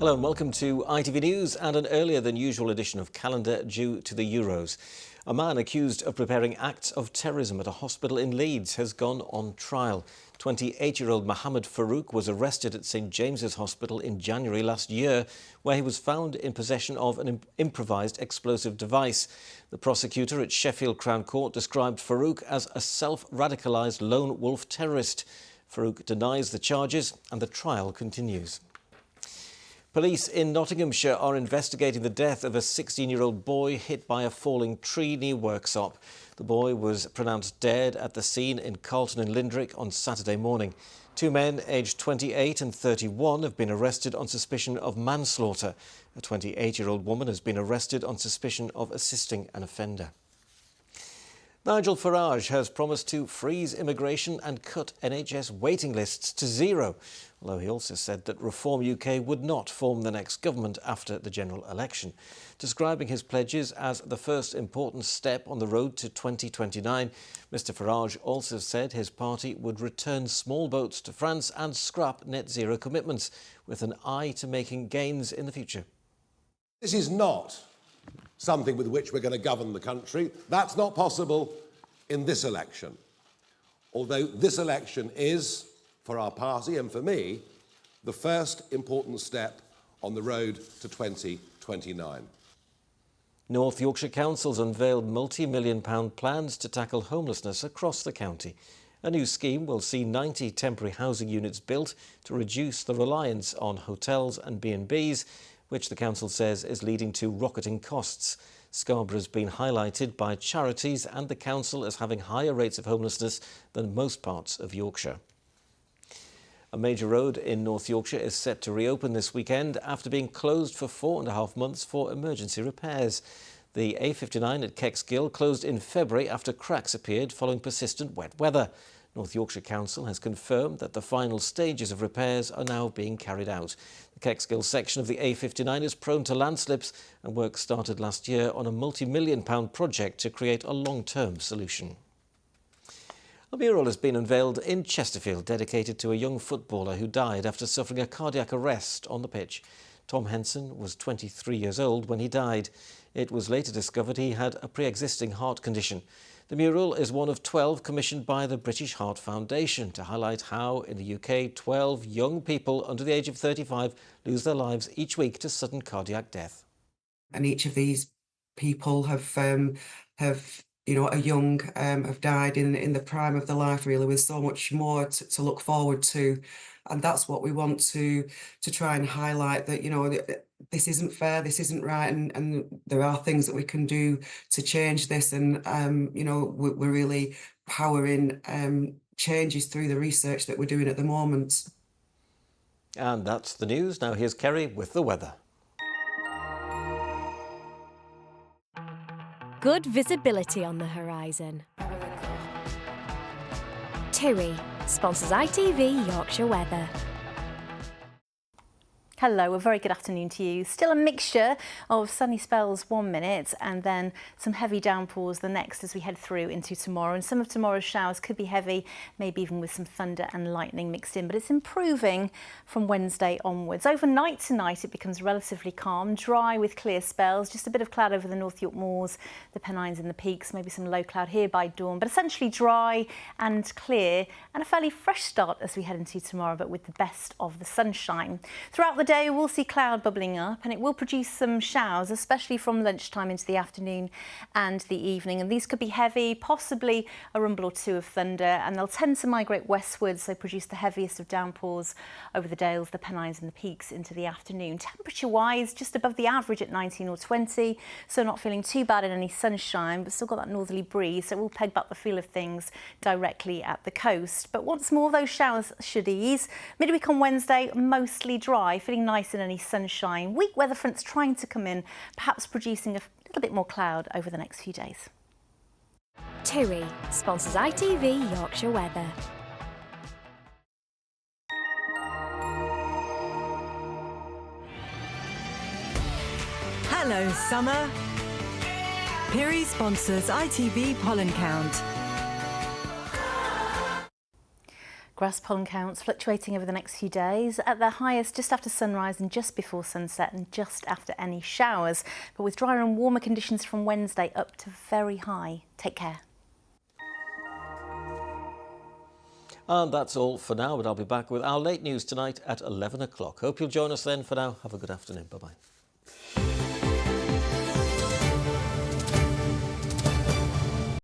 Hello and welcome to ITV News and an earlier than usual edition of Calendar due to the Euros. A man accused of preparing acts of terrorism at a hospital in Leeds has gone on trial. 28-year-old Mohammed Farooq was arrested at St James's Hospital in January last year, where he was found in possession of an improvised explosive device. The prosecutor at Sheffield Crown Court described Farooq as a self-radicalised lone wolf terrorist. Farooq denies the charges and the trial continues. Police in Nottinghamshire are investigating the death of a 16-year-old boy hit by a falling tree near Worksop. The boy was pronounced dead at the scene in Carlton and Lindrick on Saturday morning. Two men aged 28 and 31 have been arrested on suspicion of manslaughter. A 28-year-old woman has been arrested on suspicion of assisting an offender. Nigel Farage has promised to freeze immigration and cut NHS waiting lists to zero, although he also said that Reform UK would not form the next government after the general election. Describing his pledges as the first important step on the road to 2029, Mr Farage also said his party would return small boats to France and scrap net zero commitments, with an eye to making gains in the future. This is not something with which we're going to govern the country. That's not possible in this election. Although this election is, for our party and for me, the first important step on the road to 2029. North Yorkshire Council's unveiled multi-million-pound plans to tackle homelessness across the county. A new scheme will see 90 temporary housing units built to reduce the reliance on hotels and B&Bs, which the council says is leading to rocketing costs. Scarborough has been highlighted by charities and the council as having higher rates of homelessness than most parts of Yorkshire. A major road in North Yorkshire is set to reopen this weekend after being closed for 4.5 months for emergency repairs. The A59 at Kexgill closed in February after cracks appeared following persistent wet weather. North Yorkshire Council has confirmed that the final stages of repairs are now being carried out. The Kexgill section of the A59 is prone to landslips, and work started last year on a multi-million-pound project to create a long-term solution. A mural has been unveiled in Chesterfield dedicated to a young footballer who died after suffering a cardiac arrest on the pitch. Tom Henson was 23 years old when he died. It was later discovered he had a pre-existing heart condition. The mural is one of 12 commissioned by the British Heart Foundation to highlight how, in the UK, 12 young people under the age of 35 lose their lives each week to sudden cardiac death. And each of these people have died in the prime of their life, really, with so much more to look forward to. And that's what we want to try and highlight, that, this isn't fair, this isn't right, and there are things that we can do to change this. And, we're really powering changes through the research that we're doing at the moment. And that's the news. Now here's Kerry with the weather. Good visibility on the horizon. TUI sponsors ITV Yorkshire Weather. Hello, a very good afternoon to you. Still a mixture of sunny spells 1 minute and then some heavy downpours the next as we head through into tomorrow. And some of tomorrow's showers could be heavy, maybe even with some thunder and lightning mixed in, but it's improving from Wednesday onwards. Overnight tonight it becomes relatively calm, dry with clear spells, just a bit of cloud over the North York moors, the Pennines and the Peaks, maybe some low cloud here by dawn, but essentially dry and clear and a fairly fresh start as we head into tomorrow, but with the best of the sunshine. Throughout the day we'll see cloud bubbling up and it will produce some showers, especially from lunchtime into the afternoon and the evening, and these could be heavy, possibly a rumble or two of thunder, and they'll tend to migrate westwards, so produce the heaviest of downpours over the Dales, the Pennines and the Peaks into the afternoon. Temperature wise, just above the average at 19 or 20, so not feeling too bad in any sunshine, but still got that northerly breeze, so it will peg back the feel of things directly at the coast. But once more, those showers should ease. Midweek on Wednesday, mostly dry, feeling nice in any sunshine. Weak weather fronts trying to come in, perhaps producing a little bit more cloud over the next few days. TUI sponsors ITV Yorkshire Weather. Hello, summer. Piri sponsors ITV Pollen Count. Grass pollen counts fluctuating over the next few days, at their highest just after sunrise and just before sunset and just after any showers. But with drier and warmer conditions from Wednesday up to very high. Take care. And that's all for now, but I'll be back with our late news tonight at 11 o'clock. Hope you'll join us then. For now, have a good afternoon. Bye-bye.